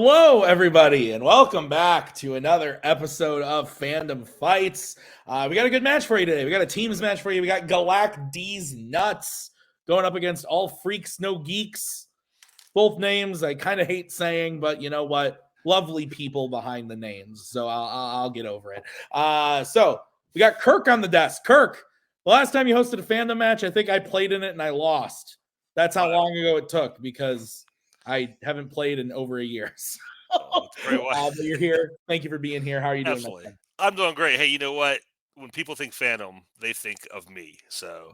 Hello, everybody, and welcome back to another episode of Fandom Fights. We got a good match for you today. We got a teams match for you. We got Galac-Deez Nuts going up against All Freaks, No Geeks. Both names I kind of hate saying, but you know what? Lovely people behind the names, so I'll get over it. So we got Kirk on the desk. Kirk, the last time you hosted a Fandom match, I think I played in it and I lost. That's how long ago it took because I haven't played in over a year. So, but you're here. Thank you for being here. How are you doing? Absolutely. I'm doing great. Hey, you know what? When people think Fandom, they think of me. So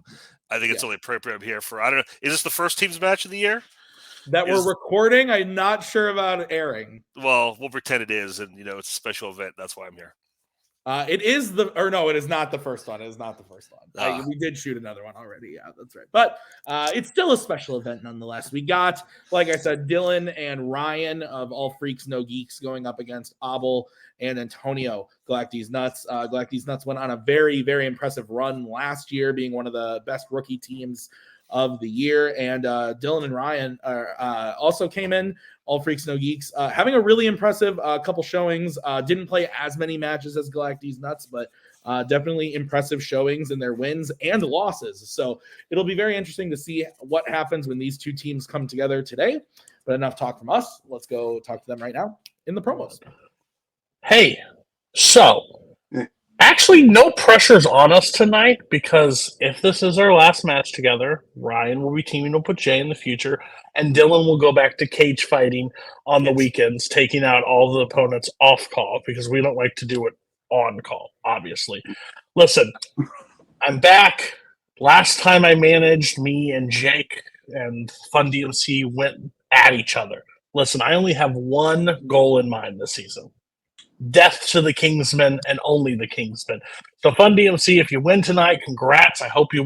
I think it's only appropriate I'm here for, I don't know. Is this the first teams match of the year? That we're recording? I'm not sure about airing. Well, we'll pretend it is. And, it's a special event. That's why I'm here. It is it is not the first one. It is not the first one. We did shoot another one already. Yeah, that's right. But it's still a special event nonetheless. We got, like I said, Dylan and Ryan of All Freaks, No Geeks going up against Abel and Antonio, Galac-Deez Nuts. Galac-Deez Nuts went on a very, very impressive run last year, being one of the best rookie teams of the year. And Dylan and Ryan also came in, All Freaks, No Geeks, having a really impressive couple showings. Didn't play as many matches as Galac-Deez Nuts, but definitely impressive showings in their wins and losses. So it'll be very interesting to see what happens when these two teams come together today. But enough talk from us. Let's go talk to them right now in the promos. Hey, so actually no pressure's on us tonight because if this is our last match together, Ryan will be teaming up with Jay in the future, and Dylan will go back to cage fighting on the weekends, taking out all the opponents off call because we don't like to do it on call, obviously. Listen, I'm back. Last time I managed, me and Jake and Fun DMC went at each other. Listen, I only have one goal in mind this season. Death to the Kingsmen and only the Kingsmen. So Fun DMC, if you win tonight, congrats. I hope you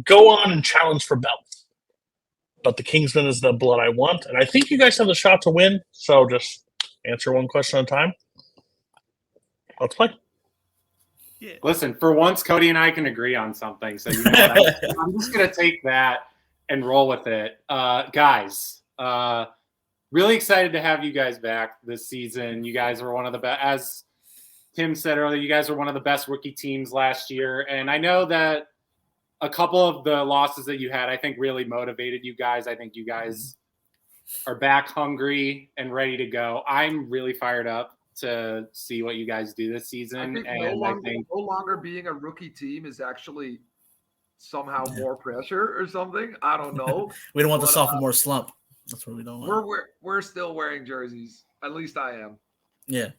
go on and challenge for belts. But the Kingsmen is the blood I want, and I think you guys have the shot to win. So just answer one question at a time. Let's play. Yeah. Listen, for once, Cody and I can agree on something. So you know what? I'm just gonna take that and roll with it, guys. Really excited to have you guys back this season. You guys were one of the best, as Tim said earlier, you guys were one of the best rookie teams last year. And I know that a couple of the losses that you had, I think really motivated you guys. I think you guys are back hungry and ready to go. I'm really fired up to see what you guys do this season. I think no longer being a rookie team is actually somehow more pressure or something. I don't know. We don't want the sophomore slump. That's what we don't want. We're still wearing jerseys. At least I am. Yeah.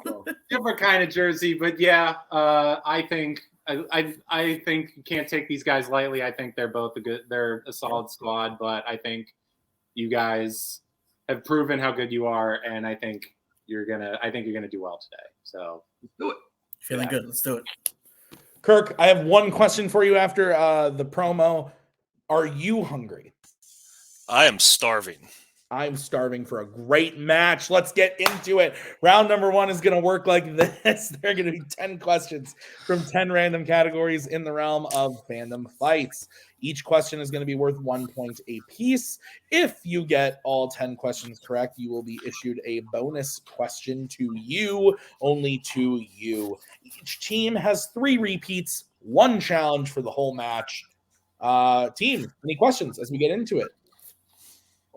So, different kind of jersey, but yeah, I think you can't take these guys lightly. I think they're both they're a solid squad, but I think you guys have proven how good you are, and I think you're gonna do well today. So let's do it. Feeling good. Let's do it. Kirk, I have one question for you after the promo. Are you hungry? I am starving. I'm starving for a great match. Let's get into it. Round number one is going to work like this. There are going to be 10 questions from 10 random categories in the realm of Fandom Fights. Each question is going to be worth 1 point a piece. If you get all 10 questions correct, you will be issued a bonus question to you, only to you. Each team has 3 repeats, 1 challenge for the whole match. Team, any questions as we get into it?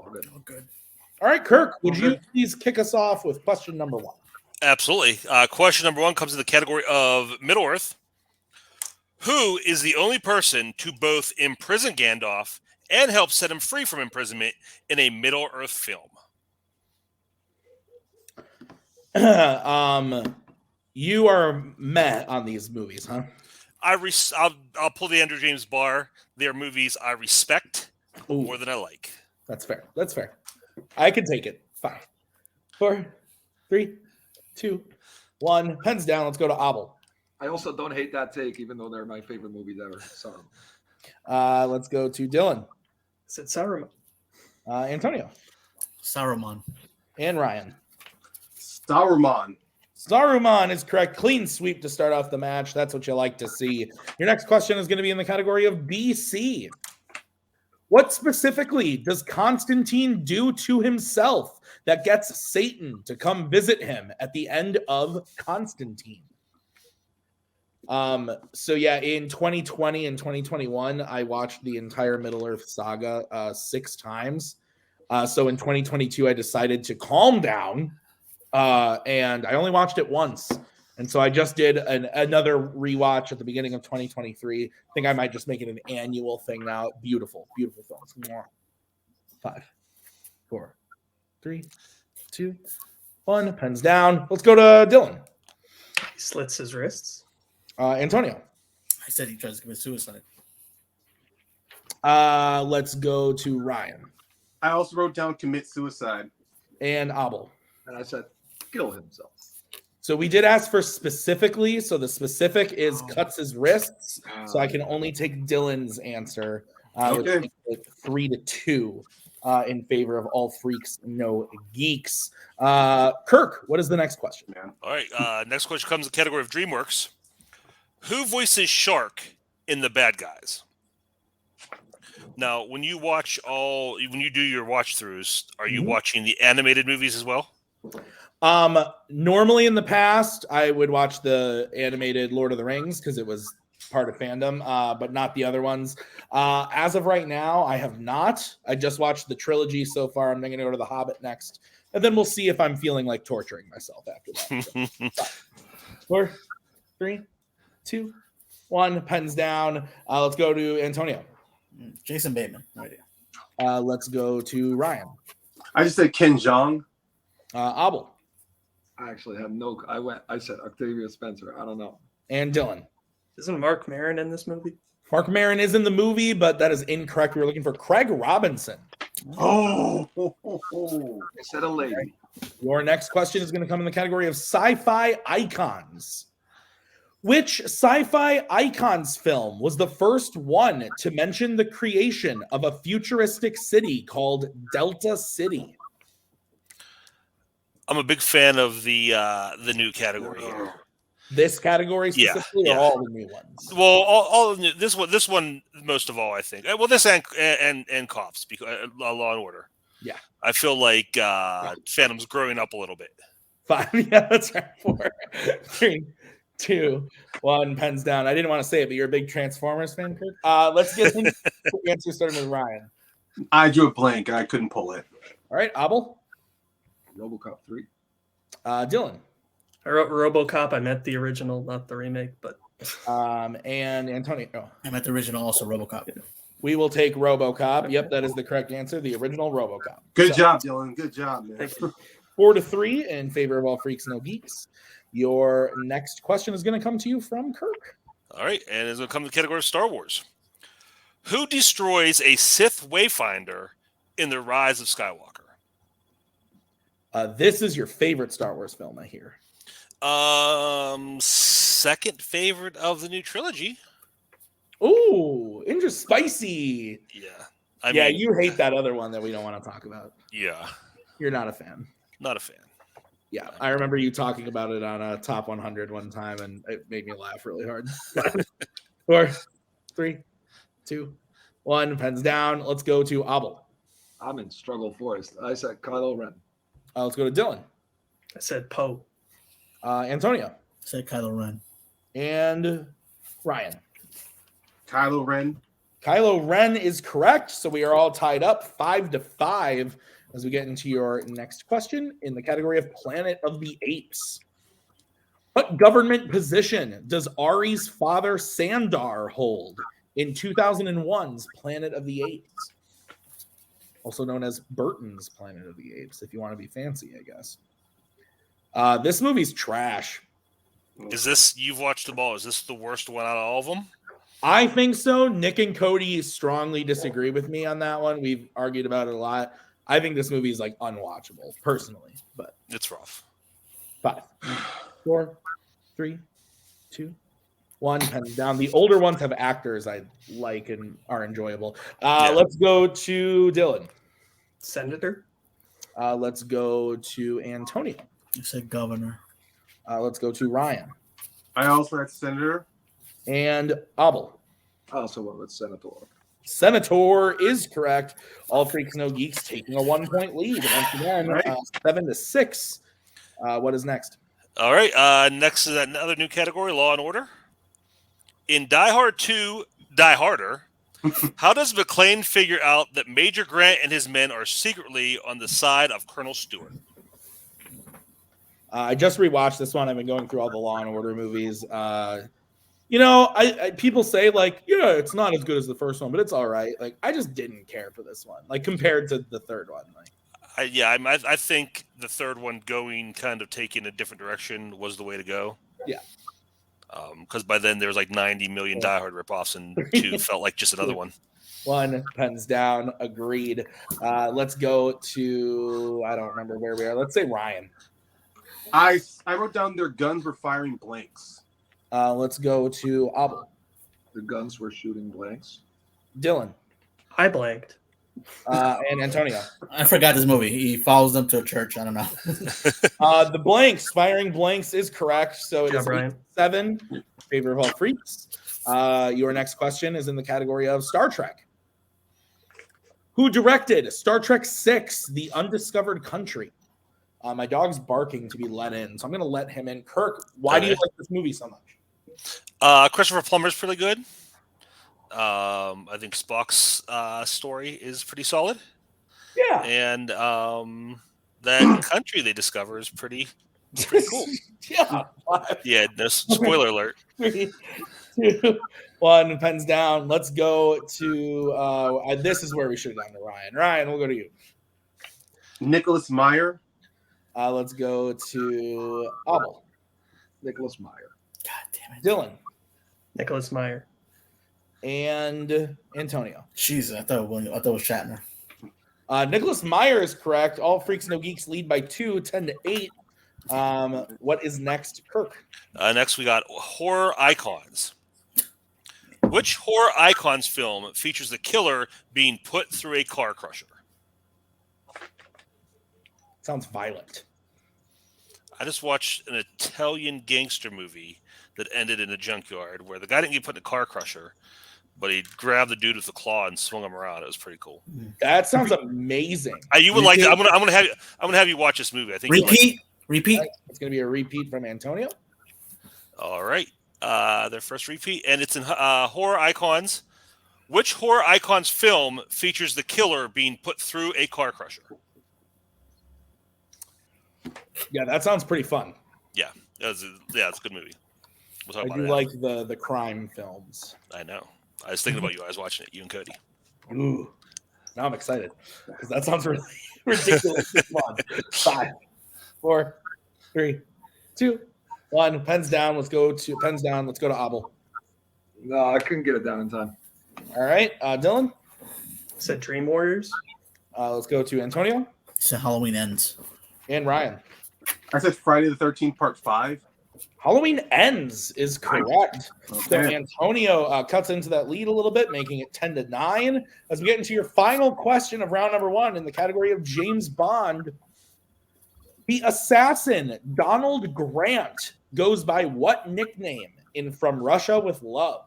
All good. All right, Kirk, would you please kick us off with question number 1? Absolutely. Question number 1 comes in the category of Middle-earth. Who is the only person to both imprison Gandalf and help set him free from imprisonment in a Middle-earth film? You are meh on these movies, huh? I'll pull the Andrew James Barr. They are movies I respect more than I like. That's fair. That's fair. I can take it. 5, 4, 3, 2, 1. Pens down. Let's go to Abel. I also don't hate that take, even though they're my favorite movies ever. So, let's go to Dylan. Is it Saruman? Antonio. Saruman. And Ryan. Saruman. Saruman is correct. Clean sweep to start off the match. That's what you like to see. Your next question is going to be in the category of BC. What specifically does Constantine do to himself that gets Satan to come visit him at the end of Constantine? So yeah, in 2020 and 2021, I watched the entire Middle-earth saga 6 times. So in 2022, I decided to calm down, and I only watched it once. And so I just did another rewatch at the beginning of 2023. I think I might just make it an annual thing now. Beautiful, beautiful films. 5, 4, 3, 2, 1. Pens down. Let's go to Dylan. He slits his wrists. Antonio. I said he tries to commit suicide. Let's go to Ryan. I also wrote down commit suicide. And Abel. And I said kill himself. So we did ask for specifically. So the specific is cuts his wrists. So I can only take Dylan's answer. Okay. 3-2 in favor of all freaks, no geeks. Kirk, what is the next question? Man. All right. Next question comes in the category of DreamWorks. Who voices Shark in The Bad Guys? Now, when you do your watch throughs, are you watching the animated movies as well? Normally in the past, I would watch the animated Lord of the Rings because it was part of Fandom, but not the other ones. As of right now, I have not. I just watched the trilogy so far. I'm going to go to The Hobbit next, and then we'll see if I'm feeling like torturing myself after that. So, 4, 3, 2, 1. Pens down. Let's go to Antonio. Jason Bateman, right here. Let's go to Ryan. I just said Ken Jeong. Abel. I actually have no. I said Octavia Spencer. I don't know. And Dylan. Isn't Mark Maron in this movie? Mark Maron is in the movie, but that is incorrect. We were looking for Craig Robinson. Oh. I said a lady. Your next question is going to come in the category of sci-fi icons. Which sci-fi icons film was the first one to mention the creation of a futuristic city called Delta City? I'm a big fan of the new category here. This category specifically, or all the new ones? Well, all of this one most of all, I think. Well, this and Cops, because Law and Order. Yeah, I feel like Phantom's growing up a little bit. 5. Yeah, that's right. 4, 3, 2, 1. Pens down. I didn't want to say it, but you're a big Transformers fan, Kirk. Let's get into the answer starting with Ryan. I drew a blank. I couldn't pull it. All right, Abel. RoboCop 3. Dylan. I wrote RoboCop. I meant the original, not the remake, but And Antonio. I meant the original, also RoboCop. We will take RoboCop. Yep, that is the correct answer. The original RoboCop. Good job, Dylan. Good job, man. 4-3 in favor of all freaks, no geeks. Your next question is going to come to you from Kirk. All right, and it's going to come to the category of Star Wars. Who destroys a Sith Wayfinder in The Rise of Skywalker? This is your favorite Star Wars film, I hear. Second favorite of the new trilogy. Ooh, interesting. Spicy. Yeah. I mean, you hate that other one that we don't want to talk about. Yeah. You're not a fan. Not a fan. Yeah, I remember you talking about it on a Top 100 one time, and it made me laugh really hard. 4, 3, 2, 1. Pens down. Let's go to Abel. I'm in Struggle Forest. I said Kylo Ren. Let's go to Dylan. I said Poe. Antonio. I said Kylo Ren. And Ryan. Kylo Ren. Kylo Ren is correct. So we are all tied up 5-5 as we get into your next question in the category of Planet of the Apes. What government position does Ari's father Sandar hold in 2001's Planet of the Apes? Also known as Burton's Planet of the Apes, if you want to be fancy, I guess. This movie's trash. Is this, you've watched them all, is this the worst one out of all of them? I think so. Nick and Cody strongly disagree with me on that one. We've argued about it a lot. I think this movie is like unwatchable, personally, but it's rough. 5, 4, 3, 2, 1. Pens down. The older ones have actors I like and are enjoyable. Let's go to Dylan. Senator. Let's go to Antonio. I said governor. Let's go to Ryan. I also had Senator. And Abel. I also went with Senator. Senator is correct. All Freaks No Geeks taking a 1-point lead once again, 7-6. What is next? All right. Next is another new category, Law and Order. In Die Hard 2, Die Harder, how does McClane figure out that Major Grant and his men are secretly on the side of Colonel Stewart? I just rewatched this one. I've been going through all the Law and Order movies. I people say like, yeah, it's not as good as the first one, but it's all right. Like, I just didn't care for this one, like compared to the third one. Like, I think the third one taking a different direction was the way to go. Yeah. Because by then there was like 90 million Die Hard ripoffs, and 2 felt like just another one. 1 pens down. Agreed. Let's go to, I don't remember where we are. Let's say Ryan. I wrote down their guns were firing blanks. Let's go to Abel. The guns were shooting blanks. Dylan. I blanked. And Antonio. I forgot this movie. He follows them to a church. I don't know. The blanks, firing blanks is correct. So it is 7 in favor of all freaks. Your next question is in the category of Star Trek. Who directed Star Trek VI, The Undiscovered Country? My dog's barking to be let in, so I'm going to let him in. Kirk, why do you like this movie so much? Christopher Plummer's pretty good. I think Spock's story is pretty solid. Yeah. And that country they discover is pretty cool. Yeah. Yeah, no spoiler alert. 3, 2, 1, pens down. Let's go to this is where we should have gone to Ryan. Ryan, we'll go to you. Nicholas Meyer. Let's go to Abel. Nicholas Meyer. God damn it. Dylan. Nicholas Meyer. And Antonio. Jesus, I thought it was Shatner. Nicholas Meyer is correct. All Freaks No Geeks lead by 2, 10-8. What is next, Kirk? Next, we got horror icons. Which horror icons film features the killer being put through a car crusher? Sounds violent. I just watched an Italian gangster movie that ended in a junkyard where the guy didn't get put in a car crusher, but he grabbed the dude with the claw and swung him around. It was pretty cool. That sounds amazing. You would like. I'm gonna have you watch this movie. I think repeat. It's gonna be a repeat from Antonio. All right, their first repeat, and it's in horror icons. Which horror icons film features the killer being put through a car crusher? Yeah, that sounds pretty fun. Yeah, it's a good movie. We'll talk I about do it like the crime films. I know. I was thinking about you. I was watching it. You and Cody. Ooh, now I'm excited because that sounds really ridiculously fun. 5, 4, 3, 2, 1. Pens down. Let's go to Abel. No, I couldn't get it down in time. All right, Dylan. Said Dream Warriors. Let's go to Antonio. So Halloween Ends. And Ryan. I said Friday the 13th, Part 5. Halloween Ends is correct. Okay. So Antonio cuts into that lead a little bit, making it 10-9. As we get into your final question of round number 1 in the category of James Bond, the assassin Donald Grant goes by what nickname in From Russia with Love?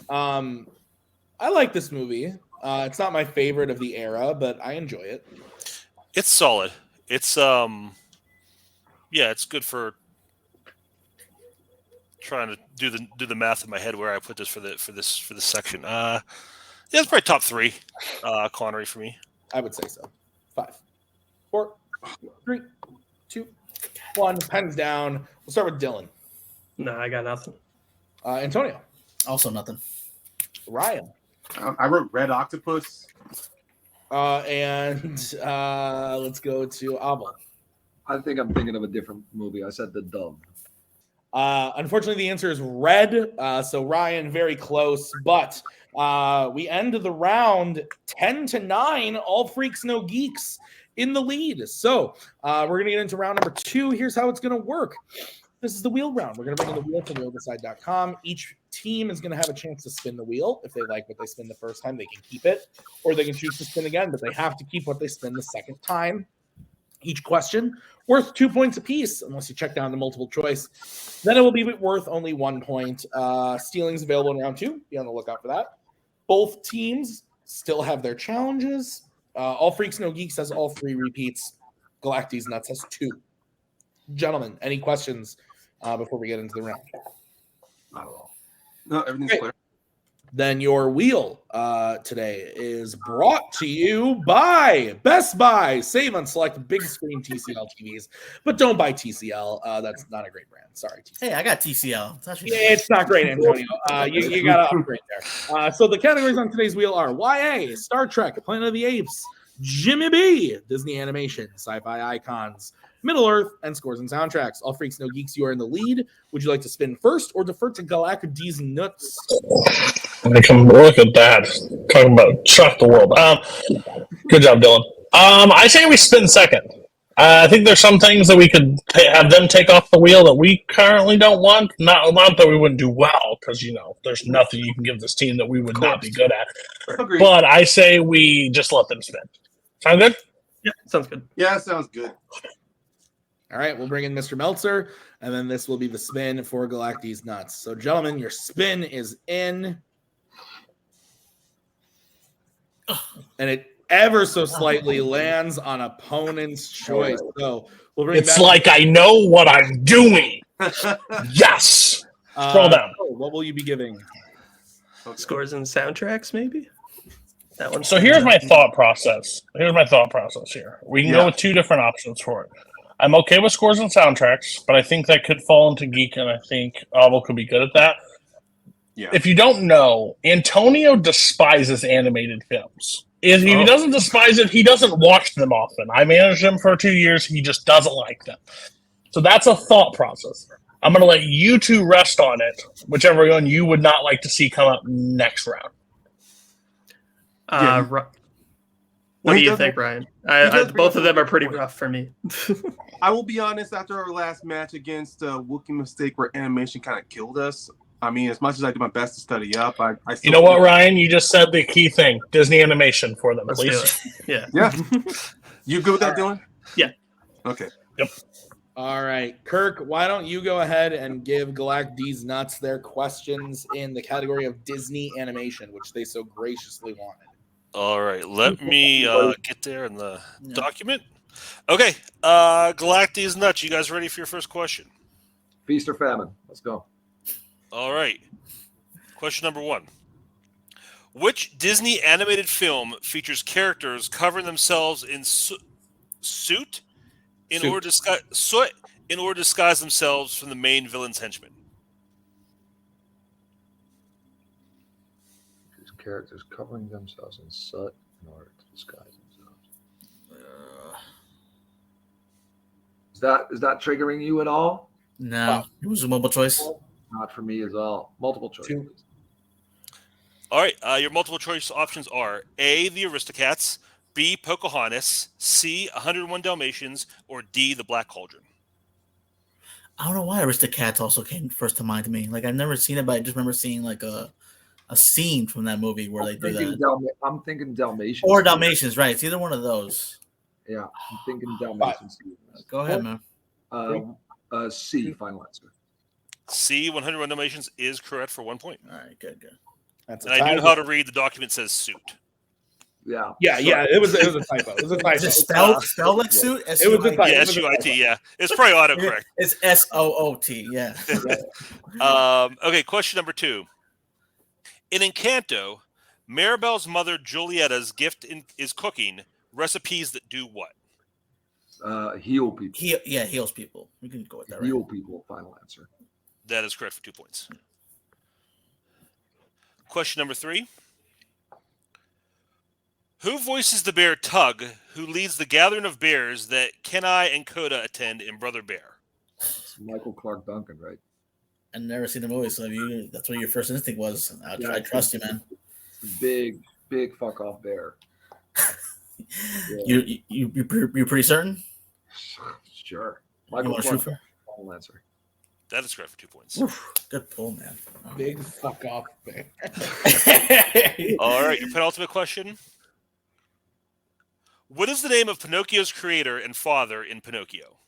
I like this movie. It's not my favorite of the era, but I enjoy it. It's solid. It's it's good for trying to do the math in my head where I put this for this section. It's probably top 3 Connery for me. I would say so. 5, 4, 3, 2, 1. Pens down. We'll start with Dylan. No, I got nothing. Antonio. Also nothing. Ryan. I wrote Red Octopus. And let's go to Abel. I think I'm thinking of a different movie. I said The Dove. Unfortunately, the answer is Red. So Ryan, very close, but we end the round 10-9. All Freaks No Geeks in the lead. So we're gonna get into round number 2. Here's how it's gonna work. This is the wheel round. We're going to bring in the wheel from theoverside.com. Each team is going to have a chance to spin the wheel. If they like what they spin the first time, they can keep it, or they can choose to spin again, but they have to keep what they spin the second time. Each question worth 2 points apiece, unless you check down the multiple choice. Then it will be worth only 1 point. Stealing's available in round 2. Be on the lookout for that. Both teams still have their challenges. All Freaks, No Geeks has all 3 repeats. Galac-Deez Nuts has 2. Gentlemen, any questions before we get into the round? Not at all. No, everything's Great. clear. Then your wheel today is brought to you by Best Buy. Save on select big screen TCL TVs, but don't buy TCL. That's not a great brand. Sorry, TCL. Hey, I got TCL. It's actually It's not great, Antonio. You got to upgrade there. So the categories on today's wheel are YA, Star Trek, Planet of the Apes, Jimmy B, Disney Animation, Sci-Fi Icons, Middle Earth, and Scores and Soundtracks. All Freaks, No Geeks, you are in the lead. Would you like to spin first or defer to Galac-Deez Nuts? I can look at that. Talking about shock the world. Good job, Dylan. I say we spin second. I think there's some things that we could have them take off the wheel that we currently don't want. Not that we wouldn't do well, because, there's nothing you can give this team that we would not be good at. Agreed. But I say we just let them spin. Sound good? Yeah, sounds good. Yeah, sounds good. All right, we'll bring in Mr. Meltzer, and then this will be the spin for Galac-Deez Nuts. So, gentlemen, your spin is in. And it ever so slightly lands on opponent's choice. So we'll bring It's back. like I know what I'm doing. Yes. Scroll down. What will you be giving? Scores and soundtracks, maybe? That one. So here's my thought process. Here. We can go with 2 different options for it. I'm okay with scores and soundtracks, but I think that could fall into geek, and I think Abel could be good at that. Yeah. If you don't know, Antonio despises animated films. If he doesn't despise it, he doesn't watch them often. I managed him for 2 years. He just doesn't like them. So that's a thought process. I'm going to let you 2 rest on it, whichever one you would not like to see come up next round. What do you think, Ryan? Both of them are pretty rough for me. I will be honest, after our last match against Wookiee Mistake, where animation kind of killed us, I mean, as much as I did my best to study up, I still... You know what, Ryan? You just said the key thing. Disney animation for them, Let's please. do it. Yeah. You good with that, Dylan? Yeah. Okay. Yep. All right. Kirk, why don't you go ahead and give Galac-Deez Nuts their questions in the category of Disney animation, which they so graciously wanted. All right, let me get there in the document. Okay, Galac-Deez Nuts, you guys ready for your first question? Feast or famine. Let's go. All right. Question number 1. Which Disney animated film features characters covering themselves in soot in order to disguise themselves from the main villain's henchmen? These characters covering themselves in soot in order to disguise themselves. Is that triggering you at all? No, it was a multiple choice. Not for me as well. Multiple choice. Please. All right, your multiple choice options are A, the Aristocats, B, Pocahontas, C, 101 Dalmatians, or D, the Black Cauldron. I don't know why Aristocats also came first to mind to me. Like, I've never seen it, but I just remember seeing like a scene from that movie where they do that. I'm thinking Dalmatians. Or Dalmatians, right? It's either one of those. Yeah, I'm thinking Dalmatians. Go ahead, man. C, final answer. C, 101 Dalmatians is correct for 1 point. All right, good. That's And I do know how to read. The document says suit. Yeah. It was a typo. It was a typo. Is it spelled like suit? It was a typo. Yeah, S-U-I-T, yeah. It's probably autocorrect. It's S-O-O-T, yeah. Okay, question number 2. In Encanto, Maribel's mother Julietta's gift is cooking recipes that do what? Heal people. Heals people. We can go with that, right? Heal people, final answer. That is correct for 2 points. Question number 3. Who voices the bear Tug, who leads the gathering of bears that Kenai and Coda attend in Brother Bear? It's Michael Clark Duncan, right? I've never seen the movie, so that's what your first instinct was. I trust you, man. Big fuck off bear. Yeah. You're pretty certain? Sure. You Michael want to Clark shoot for? final answer. That is correct for 2 points. Oof, good pull, man. Big fuck off bear. All right, your penultimate question. What is the name of Pinocchio's creator and father in Pinocchio?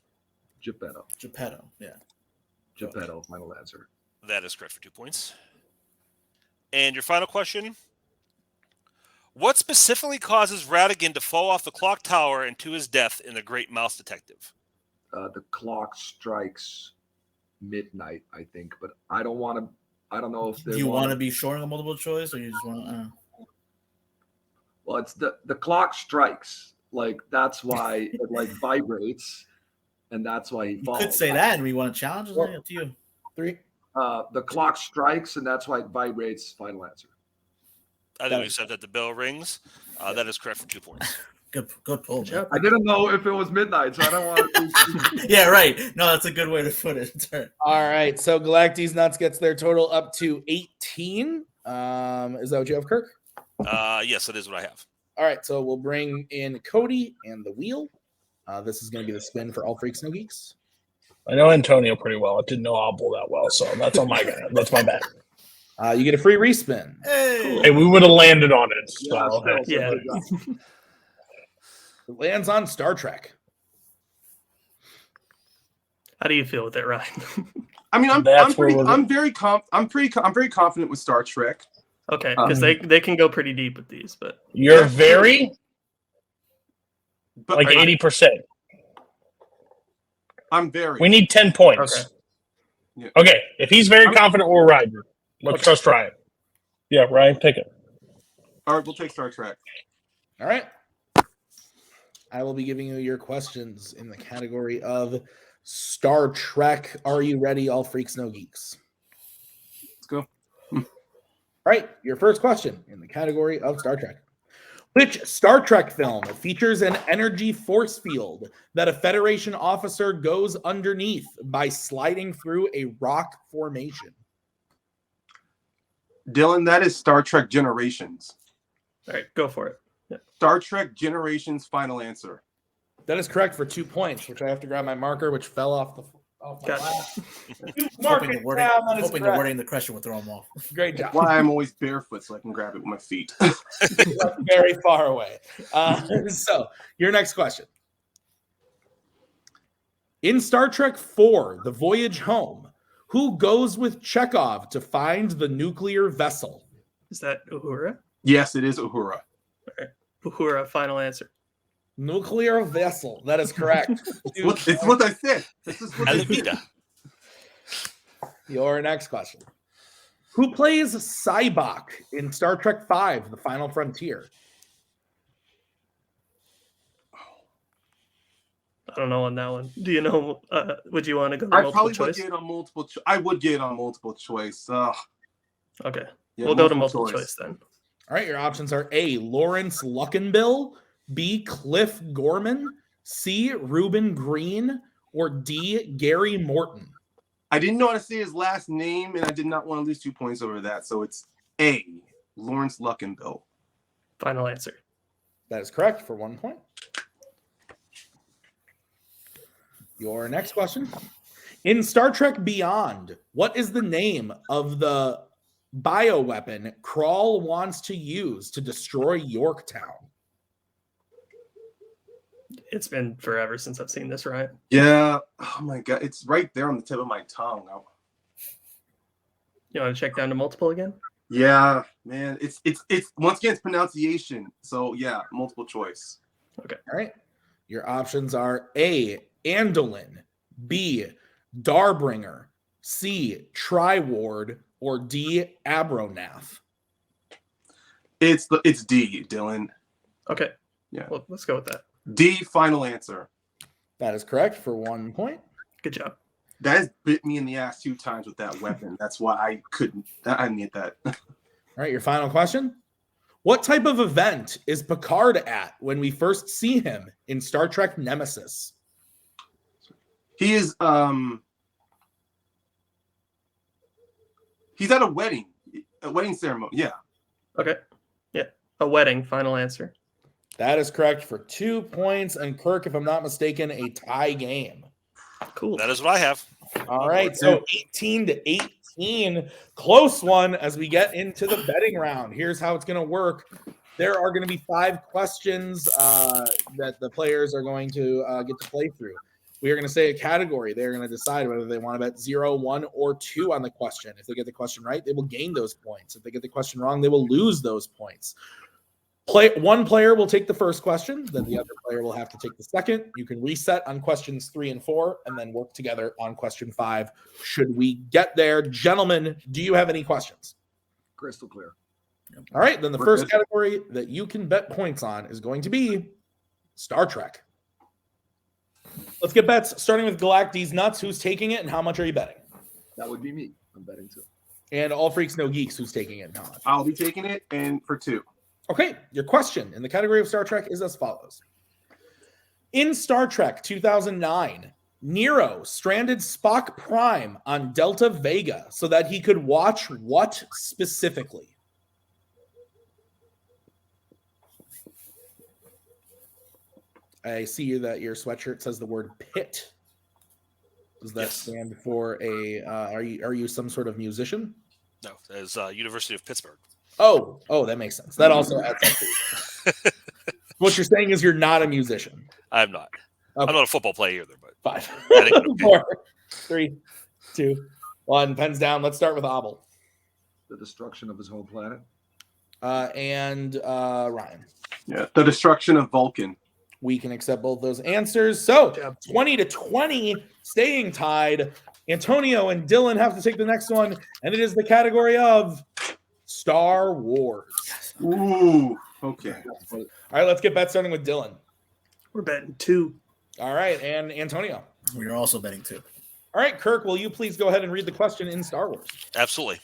Geppetto. Geppetto, yeah. Geppetto, final answer. That is correct for 2 points. And your final question. What specifically causes Ratigan to fall off the clock tower and to his death in The Great Mouse Detective? The clock strikes midnight, I think, but I don't want to. I don't know if Do you want to be showing a multiple choice, or you just want to? Well, it's the clock strikes. Like that's why it like vibrates, and that's why he You falls. could say that, and we want to challenge. It's up to you. 3. The clock strikes, and that's why it vibrates. Final answer. I think we said that the bell rings. That is correct for 2 points. Good pull. Man. I didn't know if it was midnight, so I don't want to. Yeah, right. No, that's a good way to put it. It's all right. All right. So Galac-Deez Nuts gets their total up to 18. Is that what you have, Kirk? Yes, that is what I have. All right. So we'll bring in Cody and the wheel. This is going to be the spin for all freaks, no geeks. I know Antonio pretty well. I didn't know Obel that well, so that's on my bad. That's my bad. You get a free respin. Hey, we would have landed on it. So, Yeah. It lands on Star Trek. How do you feel with it, Ryan? I mean, I'm very confident with Star Trek. Okay, because they can go pretty deep with these, but you're very like 80%. I'm very. We need 10 points. Okay. Yeah. Okay, if he's very confident, we'll ride. Let's trust Ryan. Yeah, Ryan, pick it. All right, we'll take Star Trek. All right. I will be giving you your questions in the category of Star Trek. Are you ready, all freaks, no geeks? Let's go. All right. Your first question in the category of Star Trek. Which Star Trek film features an energy force field that a Federation officer goes underneath by sliding through a rock formation? Dylan, that is Star Trek Generations. all right, go for it. Yeah. Star Trek Generations, final answer. That is correct for 2 points, which I have to grab my marker, which fell off the my Gotcha. lap. Hoping the wording, that is hoping the correct. wording, the question will throw him off. Great job. Why I'm always barefoot so I can grab it with my feet. Very far away. So, your next question. In Star Trek IV, The Voyage Home, who goes with Chekhov to find the nuclear vessel? Is that Uhura? Yes, it is Uhura. Uhura, final answer. Nuclear vessel. That is correct. It's what I said. This is what I said. Alevida. Your next question. Who plays Sybok in Star Trek V, The Final Frontier? I don't know on that one. Do you know? Would you want to go to I multiple probably would choice? get it on multiple. I would get it on multiple choice. Okay, Yeah, we'll go to multiple choice then. All right, your options are A, Lawrence Luckenbill, B, Cliff Gorman, C, Reuben Green, or D, Gary Morton. I didn't know how to say his last name, and I did not want to lose 2 points over that. So it's A, Lawrence Luckenbill. Final answer. That is correct for 1 point. Your next question. In Star Trek Beyond, what is the name of the bioweapon Krall wants to use to destroy Yorktown? It's been forever since I've seen this, right? Yeah. Oh my God, it's right there on the tip of my tongue. You want to check down to multiple again? Yeah, man. It's once again it's pronunciation. So yeah, multiple choice. Okay. All right. Your options are A, Andolin, B, Darbringer, C, Triward, or D, Abronath. It's D, Dylan. Okay. Yeah. Well, let's go with that. D, final answer. That is correct for 1 point. Good job. That has bit me in the ass 2 times with that weapon. That's why I couldn't. I didn't get that. All right, your final question. What type of event is Picard at when we first see him in Star Trek Nemesis? He is he's at a wedding ceremony. Yeah. Okay. Yeah. A wedding. Final answer. That is correct for 2 points. And Kirk, if I'm not mistaken, a tie game. Cool. That is what I have. All right, so 18-18. Close one as we get into the betting round. Here's how it's going to work. there are going to be 5 questions that the players are going to get to play through. We are going to say a category. They're going to decide whether they want to bet 0, 1, or 2 on the question. If they get the question right, they will gain those points. If they get the question wrong, they will lose those points. One player will take the first question, then the other player will have to take the second. You can reset on questions 3 and 4, and then work together on question 5. Should we get there? Gentlemen, do you have any questions? Crystal clear. All right, then the first category that you can bet points on is going to be Star Trek. Let's get bets, starting with Galac-Deez Nuts. Who's taking it, and how much are you betting? That would be me. I'm betting 2. And All Freaks No Geeks, who's taking it, and how much? I'll be taking it, and for 2. Okay, your question in the category of Star Trek is as follows. In Star Trek 2009, Nero stranded Spock Prime on Delta Vega so that he could watch what specifically? I see that your sweatshirt says the word pit. Does that stand for a? Are you some sort of musician? No, that is University of Pittsburgh. Oh, that makes sense. That also adds up to you. What you're saying is you're not a musician. I'm not. Okay. I'm not a football player either. But 5, 4, 3, 2, 1. Pens down. Let's start with Abel. The destruction of his whole planet. And Ryan. Yeah, the destruction of Vulcan. We can accept both those answers. So 20-20, staying tied. Antonio and Dylan have to take the next one, and it is the category of Star Wars. Ooh, okay. All right, let's get bet starting with Dylan. We're betting 2. All right, and Antonio. We're also betting 2. All right, Kirk, will you please go ahead and read the question in Star Wars? Absolutely.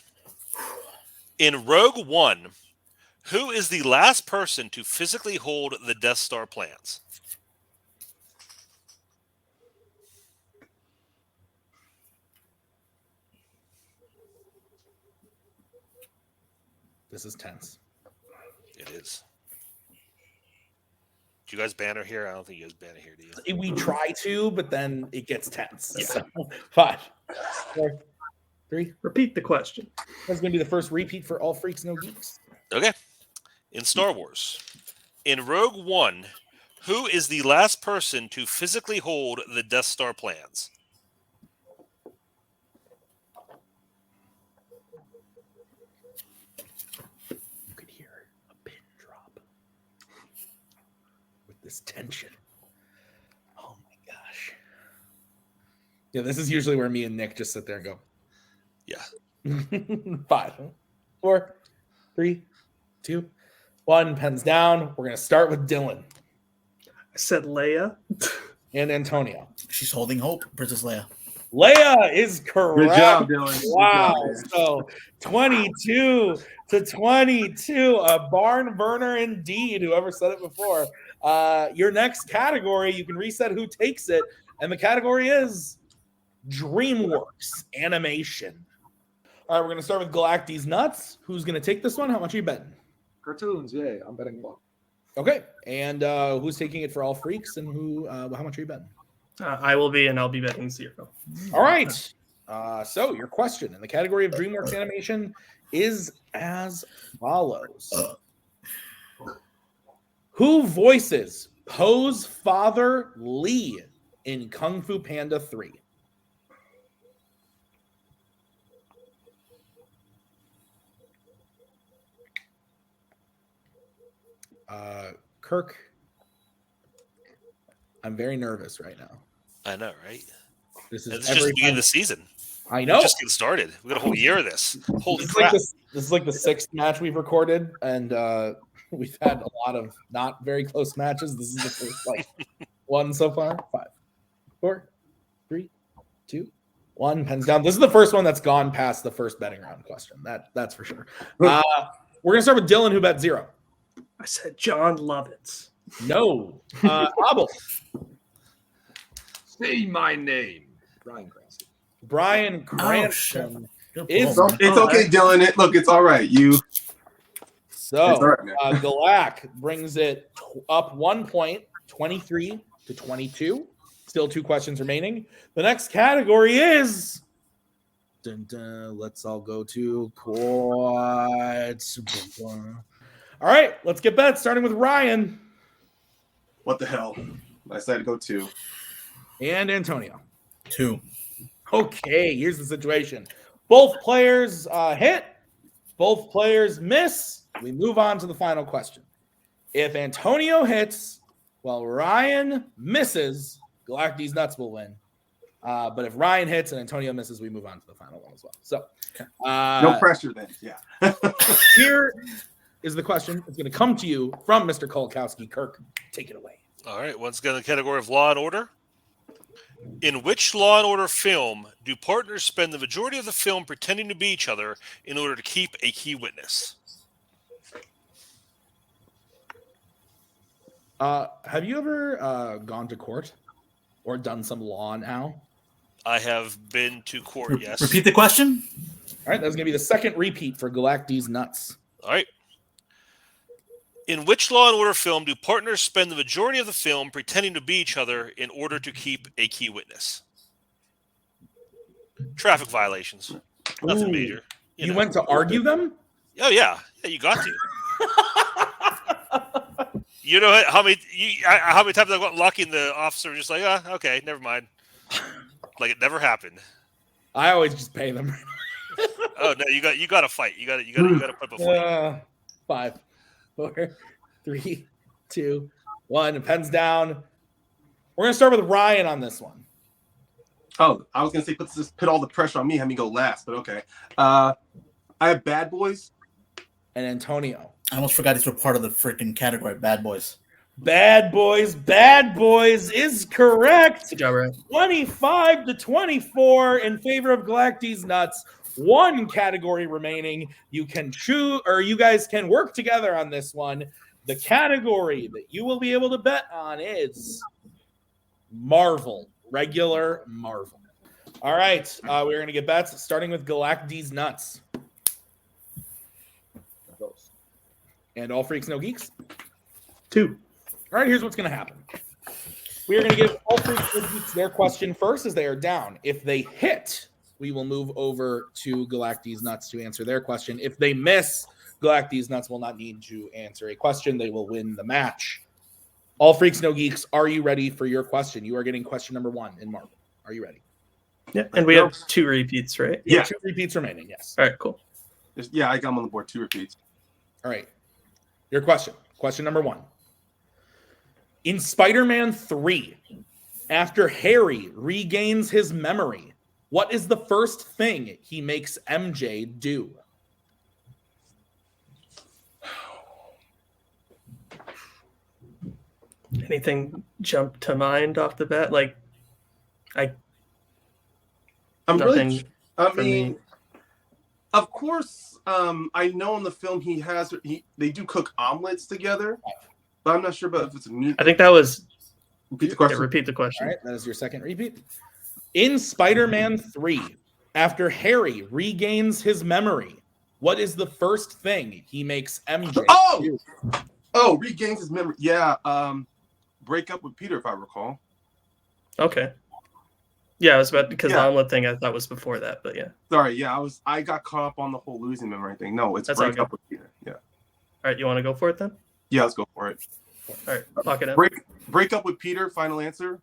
In Rogue One, who is the last person to physically hold the Death Star plans? This is tense. It is. Do you guys banner here? I don't think you guys banner here, do you? We try to, but then it gets tense. Yeah. So, 5, 4, 3. Repeat the question. That's going to be the first repeat for All Freaks No Geeks. Okay. In Star Wars, in Rogue One, who is the last person to physically hold the Death Star plans? You could hear a pin drop with this tension. Oh my gosh. Yeah, this is usually where me and Nick just sit there and go. Yeah. 5, 4, 3, 2, 1. Pens down. We're going to start with Dylan. I said Leia. And Antonio. She's holding hope, Princess Leia. Leia is correct. Good job, Dylan. Wow. Good job, So 22-22, a barn burner indeed. Whoever said it before. Your next category, you can reset who takes it, and the category is DreamWorks animation. All right, we're going to start with Galac-Deez Nuts. Who's going to take this one? How much are you betting? Cartoons, yay. I'm betting 1. Okay, and who's taking it for All Freaks, and who? How much are you betting? I will be, and I'll be betting 0. All right. So your question in the category of DreamWorks animation is as follows: Who voices Poe's father Lee in Kung Fu Panda 3? Kirk, I'm very nervous right now. I know, right? This And is this is just the beginning of the season. I know. We're just getting started. We got a whole year of this. Holy This crap. is like the 6th match we've recorded, and we've had a lot of not very close matches. This is the first one so far. 5, 4, 3, 2, 1. Pens down. This is the first one that's gone past the first betting round question. That's for sure. We're gonna start with Dylan, who bet 0. I said John Lovitz. No. Abel. Say my name. Brian Cranston. It's It's okay, Dylan. It's all right. So It's all right, man. Galac brings it up 1 point, 23-22. Still 2 questions remaining. The next category is. Let's all go to court. All right, let's get bets, starting with Ryan. What the hell? I said go 2. And Antonio. 2. Okay, here's the situation. Both players hit. Both players miss. We move on to the final question. If Antonio hits while Ryan misses, Galac-Deez nuts will win. But if Ryan hits and Antonio misses, we move on to the final one as well. So no pressure then. Yeah. Here is the question. It's going to come to you from Mr. Kolakowski. Kirk, take it away. All right. Once again, the category of Law and Order. In which Law and Order film do partners spend the majority of the film pretending to be each other in order to keep a key witness? Have you ever gone to court or done some law now? I have been to court, yes. Repeat the question. All right, that's going to be the second repeat for Galac-Deez nuts. All right. In which Law and Order film do partners spend the majority of the film pretending to be each other in order to keep a key witness? Traffic violations. Nothing major. You went to argue them? Oh, yeah. Yeah, you got to. You know how many times I got lucky and the officer was just like, okay, never mind. Like it never happened. I always just pay them. Oh no, you got to fight. You got to put up a fight. 5, 4, 3, 2, 1. Pens down. We're gonna start with Ryan on this one. Oh, I was gonna say put all the pressure on me, have me go last, but okay. I have Bad Boys. And Antonio. I almost forgot these were part of the freaking category. Bad Boys. Bad Boys is correct. Good job, Ryan. 25-24 in favor of Galac-Deez nuts. 1 category remaining. You can choose, or you guys can work together on this one. The category that you will be able to bet on is Marvel, regular Marvel. All right, we're going to get bets starting with Galac-Deez nuts. And all freaks, no geeks. 2. All right, here's what's going to happen. We are going to give all freaks, no geeks their question first as they are down. If they hit, we will move over to Galac-Deez nuts to answer their question. If they miss, Galac-Deez nuts will not need to answer a question. They will win the match. All freaks, no geeks, are you ready for your question? You are getting question number 1 in Marvel. Are you ready? Yeah, and we have 2 repeats, right? Yeah. 2 repeats remaining, yes. All right, cool. Yeah, I got them on the board. 2 repeats. All right. Your question. Question number 1. In Spider-Man 3, after Harry regains his memory, what is the first thing he makes MJ do? Anything jump to mind off the bat? Like, I'm nothing really. I for mean, me. of course, I know in the film they do cook omelets together, but I'm not sure about if it's a meat. I think that was. Repeat the question. Yeah, repeat the question. All right, that is your second repeat. In Spider-Man 3, after Harry regains his memory, what is the first thing he makes MJ do? Oh, regains his memory. Yeah, break up with Peter, if I recall. Okay. Yeah, I was about because the Yeah. omelet thing I thought was before that, but yeah. Sorry, yeah, I got caught up on the whole losing memory thing. No, it's That's break all up with Peter. Yeah. All right, you want to go for it then? Yeah, let's go for it. All right, lock it in. Break up with Peter, final answer.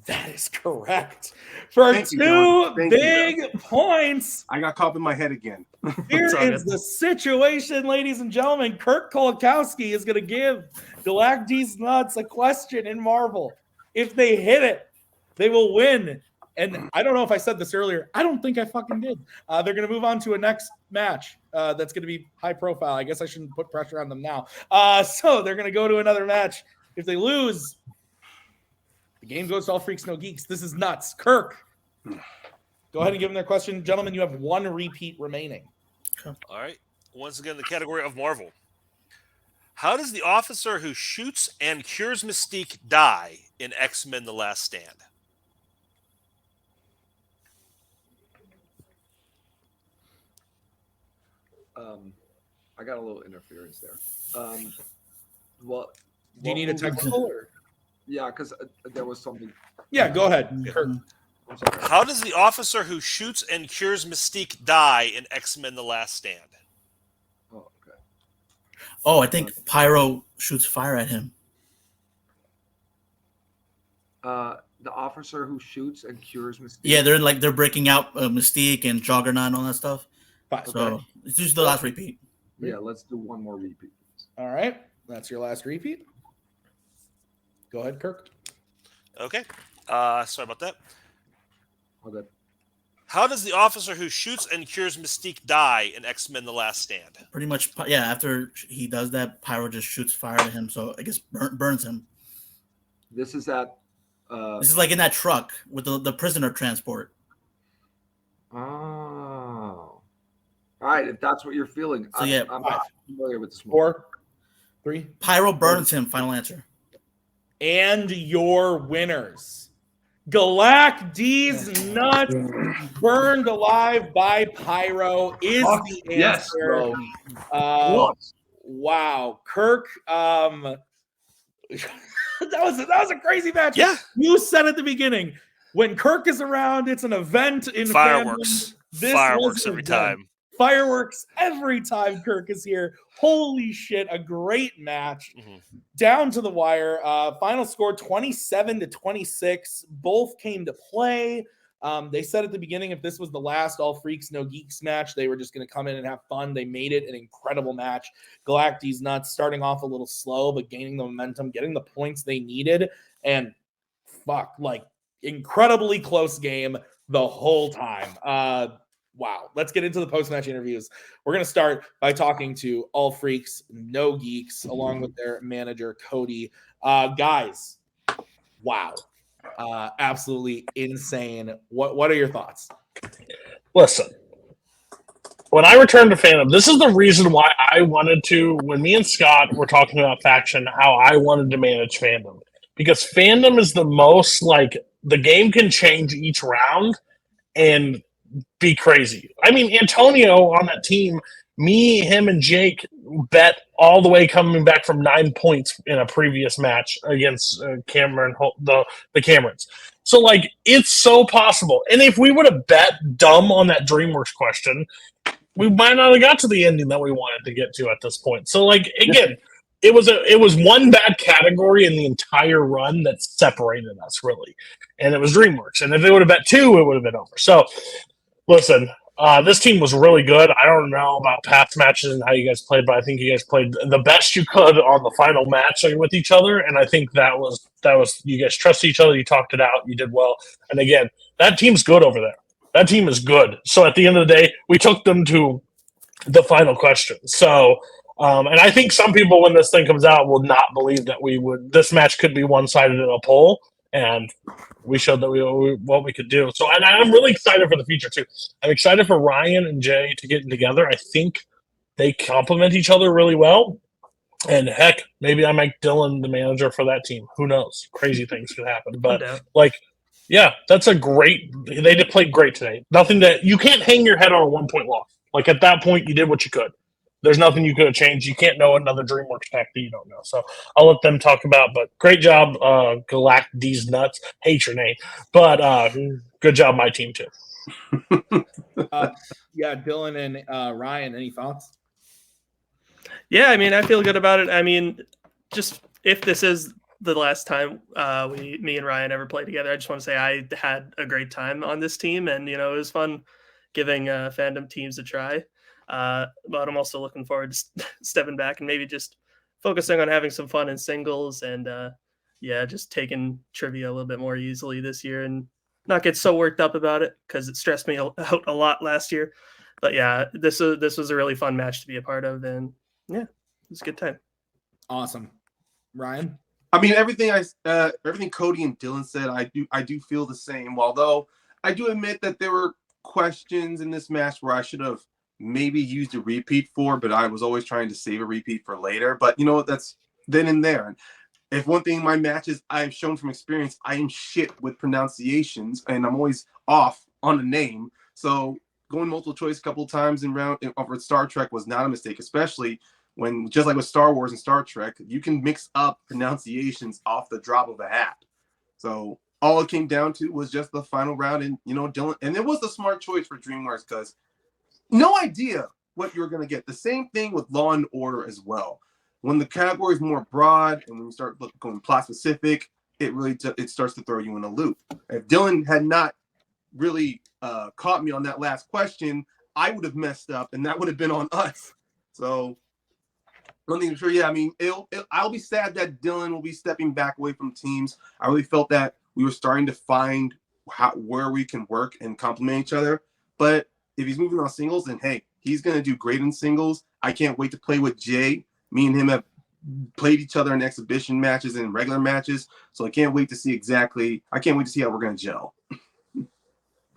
That is correct. For Thank you, 2 John. Thank you, big points. I got caught up in my head again. Here It's all is good. the situation, ladies and gentlemen. Kirk Kolakowski is going to give Galac-Deez nuts a question in Marvel. If they hit it, they will win. And I don't know if I said this earlier. I don't think I fucking did. They're going to move on to a next match that's going to be high profile. I guess I shouldn't put pressure on them now. So they're going to go to another match. If they lose, the game goes to all freaks, no geeks. This is nuts. Kirk, go ahead and give them their question. Gentlemen, you have 1 repeat remaining. All right. Once again, the category of Marvel. How does the officer who shoots and cures Mystique die in X-Men: The Last Stand? I got a little interference there. Well, Do you need a technical? Or? Yeah, because there was something. Yeah, go ahead, Kirk. I'm sorry. How does the officer who shoots and cures Mystique die in X-Men: The Last Stand? Oh, okay. Oh, I think Pyro shoots fire at him. The officer who shoots and cures Mystique. Yeah, they're breaking out Mystique and Juggernaut and all that stuff. So it's just the last repeat. Yeah, let's do one more repeat. All right, that's your last repeat. Go ahead, Kirk. Okay. Sorry about that. Okay. How does the officer who shoots and cures Mystique die in X-Men: The Last Stand? Pretty much, yeah. After he does that, Pyro just shoots fire at him, so I guess burns him. This is that. This is like in that truck with the prisoner transport. Oh. All right, if that's what you're feeling. So I'm not familiar with this one. 4, 3. Pyro burns him. Final answer. And your winners. Galac-Deez nuts burned alive by Pyro is the answer. Yes, wow. Kirk, that was a crazy match. Yeah. You said at the beginning, when Kirk is around, it's an event in Fireworks. Fandom. Fireworks every time. Fireworks every time Kirk is here. Holy shit, a great match. Down to the wire. Final score 27-26. Both came to play. They said at the beginning, if this was the last All Freaks, No Geeks match, they were just going to come in and have fun. They made it an incredible match. Galac-Deez nuts, starting off a little slow, but gaining the momentum, getting the points they needed. And incredibly close game the whole time. Wow. Let's get into the post-match interviews. We're going to start by talking to All Freaks, No Geeks, along with their manager, Cody. Guys, wow. Absolutely insane. What are your thoughts? Listen, when I returned to Fandom, this is the reason why I wanted to, when me and Scott were talking about Faction, how I wanted to manage Fandom. Because Fandom is the most, the game can change each round and be crazy. I mean, Antonio on that team, me, him, and Jake bet all the way coming back from 9 points in a previous match against Cameron, the Camerons. So, it's so possible. And if we would have bet dumb on that DreamWorks question, we might not have got to the ending that we wanted to get to at this point. So, again, it was one bad category in the entire run that separated us, really. And it was DreamWorks. And if they would have bet 2, it would have been over. So, listen, this team was really good. I don't know about past matches and how you guys played, but I think you guys played the best you could on the final match with each other. And I think that was you guys trusted each other. You talked it out. You did well. And again, that team's good over there. That team is good. So at the end of the day, we took them to the final question. So, and I think some people, when this thing comes out, will not believe that this match could be one-sided in a poll. And we showed that what we could do. So, and I'm really excited for the future too. I'm excited for Ryan and Jay to get together. I think they complement each other really well. And heck, maybe I make Dylan the manager for that team. Who knows? Crazy things could happen. But yeah, that's a great. They did play great today. Nothing that you can't hang your head on a 1-point loss. At that point, you did what you could. There's nothing you could have changed. You can't know another DreamWorks pack that you don't know. So I'll let them talk about. But great job, Galac-Deez nuts. Hate your name, but good job, my team too. Yeah, Dylan and Ryan, any thoughts? Yeah, I mean, I feel good about it. I mean, just if this is the last time me and Ryan ever play together, I just want to say I had a great time on this team, and it was fun giving Fandom teams a try. But I'm also looking forward to stepping back and maybe just focusing on having some fun in singles and just taking trivia a little bit more easily this year and not get so worked up about it because it stressed me out a lot last year. But yeah, this was a really fun match to be a part of, and yeah, it was a good time. Awesome. Ryan? I mean, everything Cody and Dylan said, I do feel the same. Although I do admit that there were questions in this match where I should have maybe used a repeat for, but I was always trying to save a repeat for later. But you know what? That's then and there. And if one thing in my matches I've shown from experience, I am shit with pronunciations, and I'm always off on a name. So going multiple choice a couple of times in round over Star Trek was not a mistake, especially when, just like with Star Wars and Star Trek, you can mix up pronunciations off the drop of a hat. So all it came down to was just the final round, and Dylan, and it was the smart choice for DreamWorks because no idea what you're going to get. The same thing with Law and Order as well. When the category is more broad and when you start going plot specific, it really it starts to throw you in a loop. If Dylan had not really caught me on that last question, I would have messed up, and that would have been on us. So, one thing I'm sure, yeah, I mean, I'll be sad that Dylan will be stepping back away from teams. I really felt that we were starting to find where we can work and complement each other. But if he's moving on singles, then hey, he's going to do great in singles. I can't wait to play with Jay. Me and him have played each other in exhibition matches and regular matches. So I can't wait to see how we're going to gel.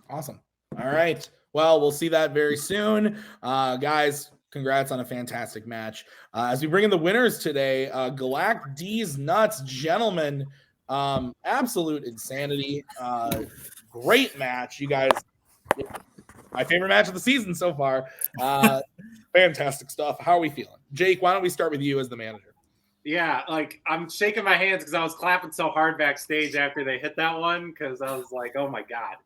Awesome. All right. Well, we'll see that very soon. Guys, congrats on a fantastic match. As we bring in the winners today, Galac-Deez nuts, gentlemen, absolute insanity. Great match. You guys, my favorite match of the season so far. Fantastic stuff. How are we feeling? Jake, why don't we start with you as the manager? Yeah, like I'm shaking my hands because I was clapping so hard backstage after they hit that one because I was like, oh my God.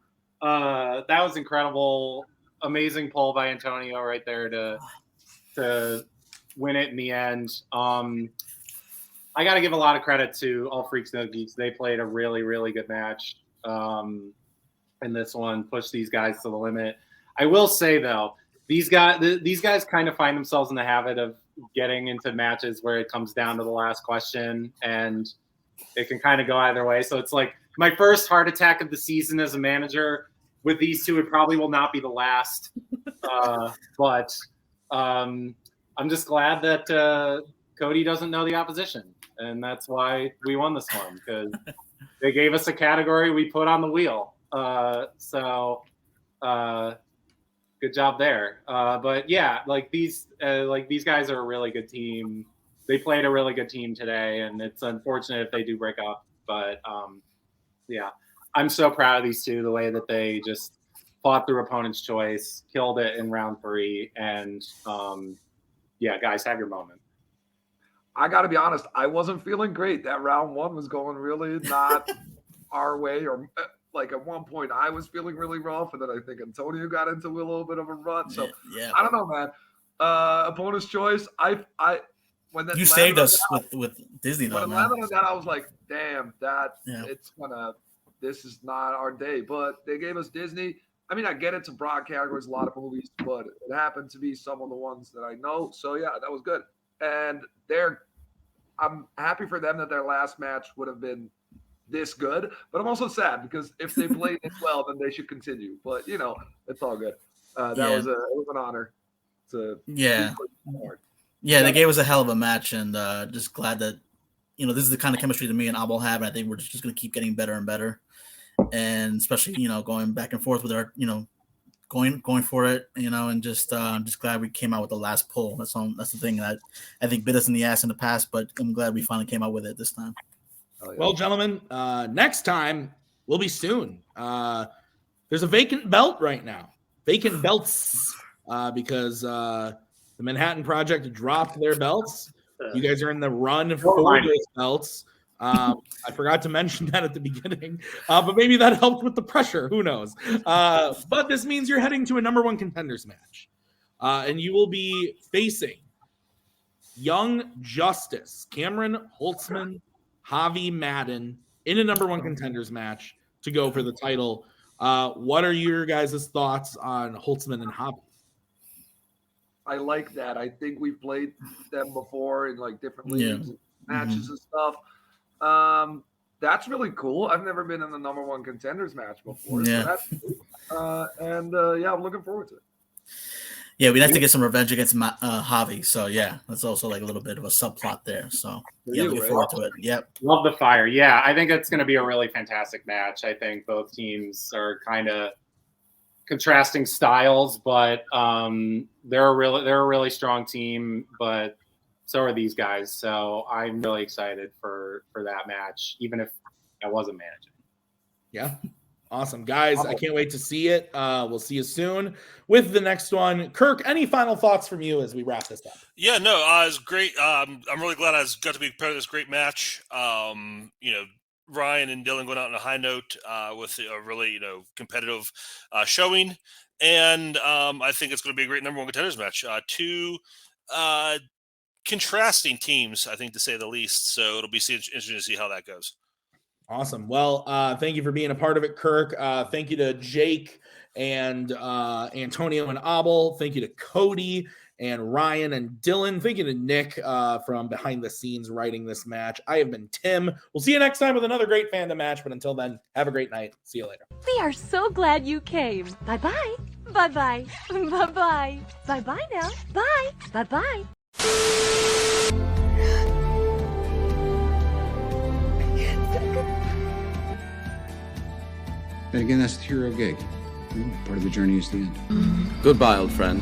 That was incredible. Amazing pull by Antonio right there to win it in the end. I got to give a lot of credit to All Freaks No Geeks. They played a really, really good match in this one, pushed these guys to the limit. I will say, though, these guys kind of find themselves in the habit of getting into matches where it comes down to the last question, and it can kind of go either way. So it's like my first heart attack of the season as a manager. With these two, it probably will not be the last. But I'm just glad that Cody doesn't know the opposition. And that's why we won this one, because they gave us a category we put on the wheel. So good job there. But yeah, these guys are a really good team. They played a really good team today, and it's unfortunate if they do break up. But yeah, I'm so proud of these two, the way that they just fought through opponent's choice, killed it in round 3, and yeah, guys, have your moment. I got to be honest, I wasn't feeling great. That round 1 was going really not our way, or like at one point I was feeling really rough, and then I think Antonio got into a little bit of a rut. So yeah. I don't know, man. Opponent's choice. When that you saved us with Disney, though, when man. landed on that, I was like, damn, this is not our day. But they gave us Disney. I mean, I get it's a broad category, it's a lot of movies, but it happened to be some of the ones that I know. So yeah, that was good. And I'm happy for them that their last match would have been this good, but I'm also sad because if they played it well, then they should continue. But it's all good. It was an honor to they gave us a hell of a match, and just glad that this is the kind of chemistry that me and Abel have, and I think we're just going to keep getting better and better, and especially going back and forth with our going for it, and just glad we came out with the last pull. That's the thing that I think bit us in the ass in the past, but I'm glad we finally came out with it this time. Oh, yeah. Well, gentlemen, next time will be soon. There's a vacant belt right now. Vacant belts because the Manhattan Project dropped their belts. You guys are in the run for those belts. I forgot to mention that at the beginning, but maybe that helped with the pressure. Who knows? But this means you're heading to a number 1 contenders match, and you will be facing Young Justice, Cameron Holtzman, Javi Madden in a number 1 contenders match to go for the title. What are your guys' thoughts on Holtzman and Javi? I like that. I think we've played them before in different leagues, matches and stuff. That's really cool. I've never been in the number 1 contenders match before. Yeah. So that's cool. I'm looking forward to it. Yeah, we'd have to get some revenge against Javi. So yeah, that's also a little bit of a subplot there. So looking forward to it. Yep. Love the fire. Yeah, I think it's going to be a really fantastic match. I think both teams are kind of contrasting styles, but they're a really strong team, but so are these guys. So I'm really excited for that match, even if I wasn't managing. Yeah. Awesome, guys. I can't wait to see it. We'll see you soon with the next one. Kirk, any final thoughts from you as we wrap this up? Yeah, no, it was great. I'm really glad I got to be part of this great match. Ryan and Dylan going out on a high note with a really, competitive showing. And I think it's going to be a great number one contenders match. Two contrasting teams, I think, to say the least. So it'll be interesting to see how that goes. Awesome. Well, thank you for being a part of it, Kirk. Thank you to Jake and Antonio and Abel. Thank you to Cody and Ryan and Dylan. Thank you to Nick from behind the scenes writing this match. I have been Tim. We'll see you next time with another great Fandom match. But until then, have a great night. See you later. We are so glad you came. Bye-bye. Bye-bye. Bye-bye. Bye-bye now. Bye. Bye-bye. But again, that's the hero gig. Part of the journey is the end. Goodbye, old friend.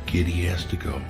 Giddy has to go.